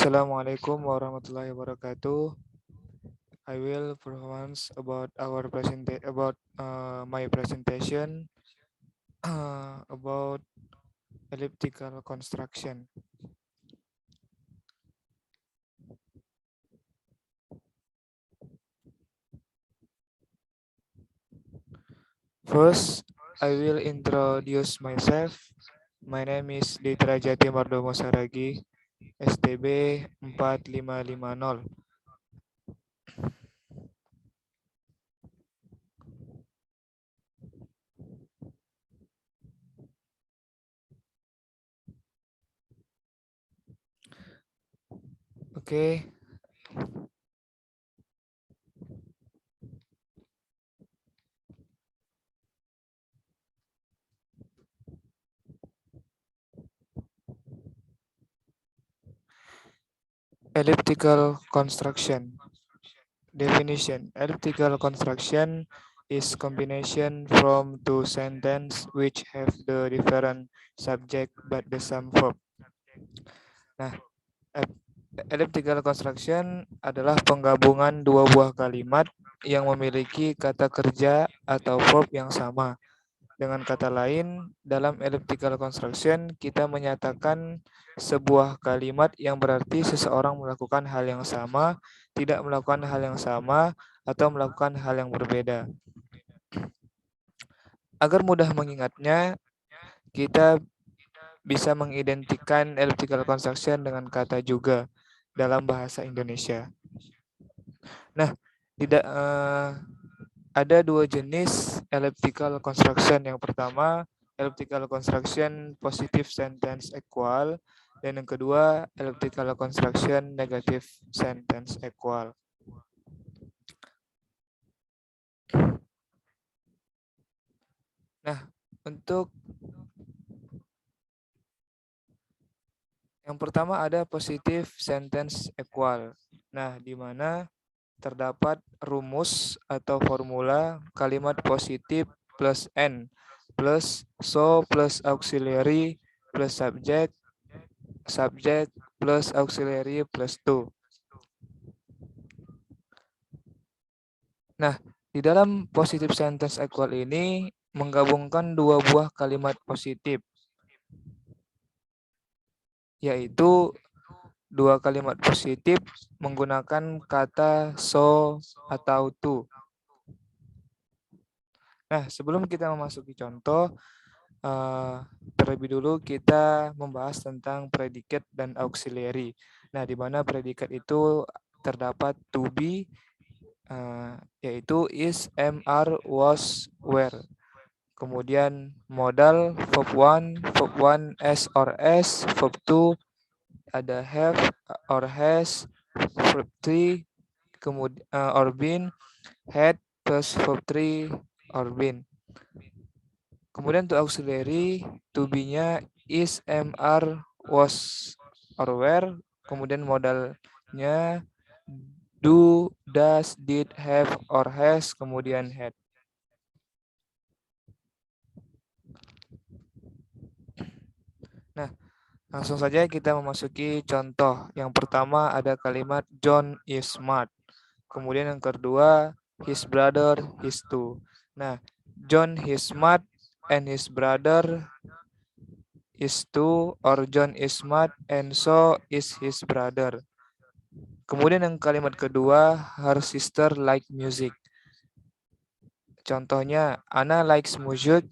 Assalamualaikum warahmatullahi wabarakatuh. I will performance about my presentation about elliptical construction. First, I will introduce myself. My name is Ditra Jati Mardomo Saragi, STB 4550. Oke. Elliptical construction. Definition. Elliptical construction is combination from two sentences which have the different subject but the same verb. Nah, elliptical construction adalah penggabungan dua buah kalimat yang memiliki kata kerja atau verb yang sama. Dengan kata lain, dalam elliptical construction kita menyatakan sebuah kalimat yang berarti seseorang melakukan hal yang sama, tidak melakukan hal yang sama, atau melakukan hal yang berbeda. Agar mudah mengingatnya, kita bisa mengidentikan elliptical construction dengan kata juga dalam bahasa Indonesia. Nah, ada dua jenis elliptical construction. Yang pertama, elliptical construction positive sentence equal, dan yang kedua, elliptical construction negative sentence equal. Nah, untuk yang pertama ada positive sentence equal. Nah, di mana terdapat rumus atau formula kalimat positif plus N plus so plus auxiliary plus subject plus auxiliary plus to. Nah, di dalam positive sentence equal ini menggabungkan dua buah kalimat positif, yaitu dua kalimat positif menggunakan kata so atau to. Nah, sebelum kita memasuki contoh, terlebih dulu kita membahas tentang predikat dan auxiliary. Nah, di mana predikat itu terdapat to be, yaitu is, am, are, was, were. Kemudian modal verb 1, as or s, verb 2 ada have or has, verb 3 kemudian or been, had plus verb 3 or been. Kemudian untuk auxiliary, to be-nya is, am, are, was, or were. Kemudian modalnya do, does, did, have, or has, kemudian had. Nah, langsung saja kita memasuki contoh. Yang pertama ada kalimat John is smart. Kemudian yang kedua, his brother is too. Nah, John is smart and his brother is too, or John is smart and so is his brother. Kemudian yang kalimat kedua, her sister like music. Contohnya, Anna likes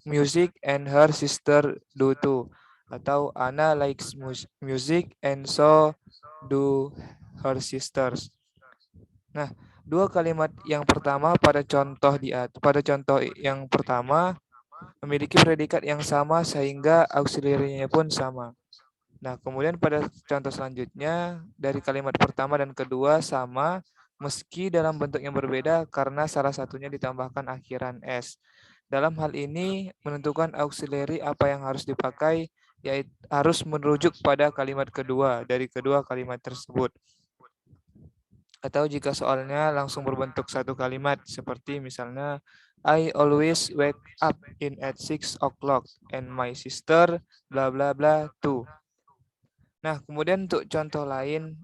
music and her sister do too. Atau Anna likes music and so do her sisters. Nah, dua kalimat yang pertama pada contoh yang pertama memiliki predikat yang sama sehingga auxiliary-nya pun sama. Nah, kemudian pada contoh selanjutnya dari kalimat pertama dan kedua sama meski dalam bentuk yang berbeda karena salah satunya ditambahkan akhiran s. Dalam hal ini menentukan auxiliary apa yang harus dipakai yaitu harus merujuk pada kalimat kedua dari kedua kalimat tersebut. Atau jika soalnya langsung berbentuk satu kalimat seperti misalnya I always wake up in at 6 o'clock and my sister bla bla bla too. Nah, kemudian untuk contoh lain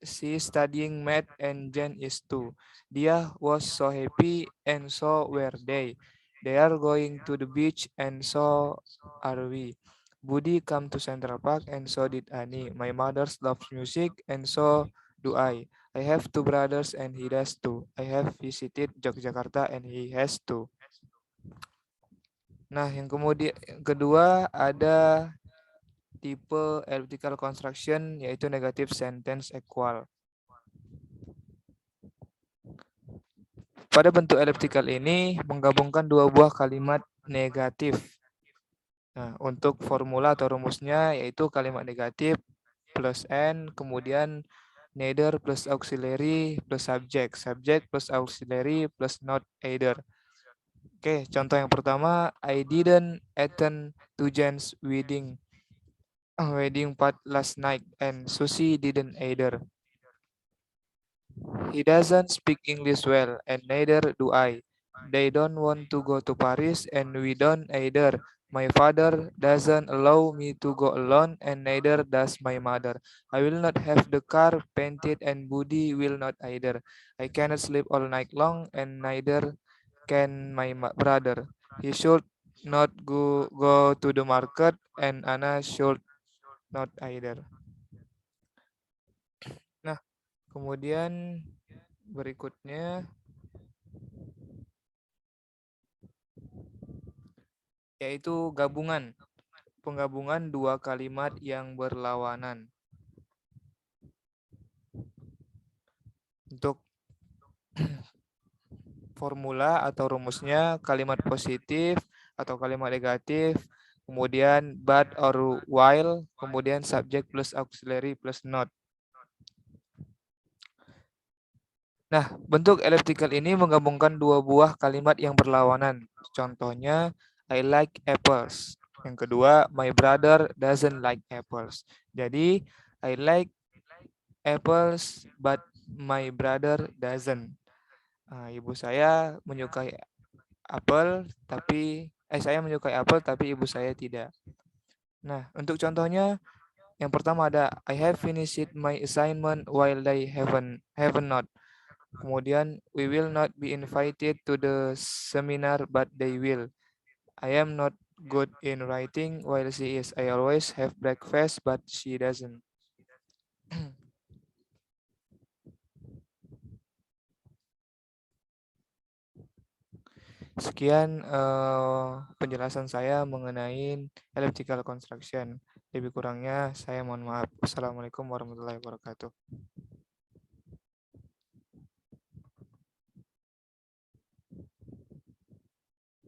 She studying math and Jen is too. Dia was so happy and so were they. They are going to the beach and so are we. Budi come to Central Park and so did Annie. My mother loves music and so do I. I have two brothers and he does too. I have visited Yogyakarta and he has too. Nah, yang kemudian kedua ada tipe elliptical construction yaitu negative sentence equal. Pada bentuk elliptical ini menggabungkan dua buah kalimat negatif. Nah, untuk formula atau rumusnya yaitu kalimat negatif plus n, kemudian neither plus auxiliary plus subject, subject plus auxiliary plus not either. Oke, contoh yang pertama, I didn't attend to Jen's wedding part last night and Susie didn't either. He doesn't speak English well and neither do I. They don't want to go to Paris and we don't either. My father doesn't allow me to go alone and neither does my mother. I will not have the car painted and Budi will not either. I cannot sleep all night long and neither can my brother. He should not go to the market and Anna should not either. Nah, kemudian berikutnya yaitu penggabungan dua kalimat yang berlawanan. Untuk formula atau rumusnya kalimat positif atau kalimat negatif, kemudian but or while, kemudian subject plus auxiliary plus not. Nah, bentuk elliptical ini menggabungkan dua buah kalimat yang berlawanan. Contohnya, I like apples. Yang kedua, my brother doesn't like apples. Jadi, I like apples, but my brother doesn't. Ibu saya menyukai apel, saya menyukai apel, tapi ibu saya tidak. Nah, untuk contohnya, yang pertama ada, I have finished my assignment while they haven't not. Kemudian, we will not be invited to the seminar, but they will. I am not good in writing while she is. I always have breakfast, but she doesn't. Sekian penjelasan saya mengenai elliptical construction. Lebih kurangnya saya mohon maaf. Assalamualaikum warahmatullahi wabarakatuh.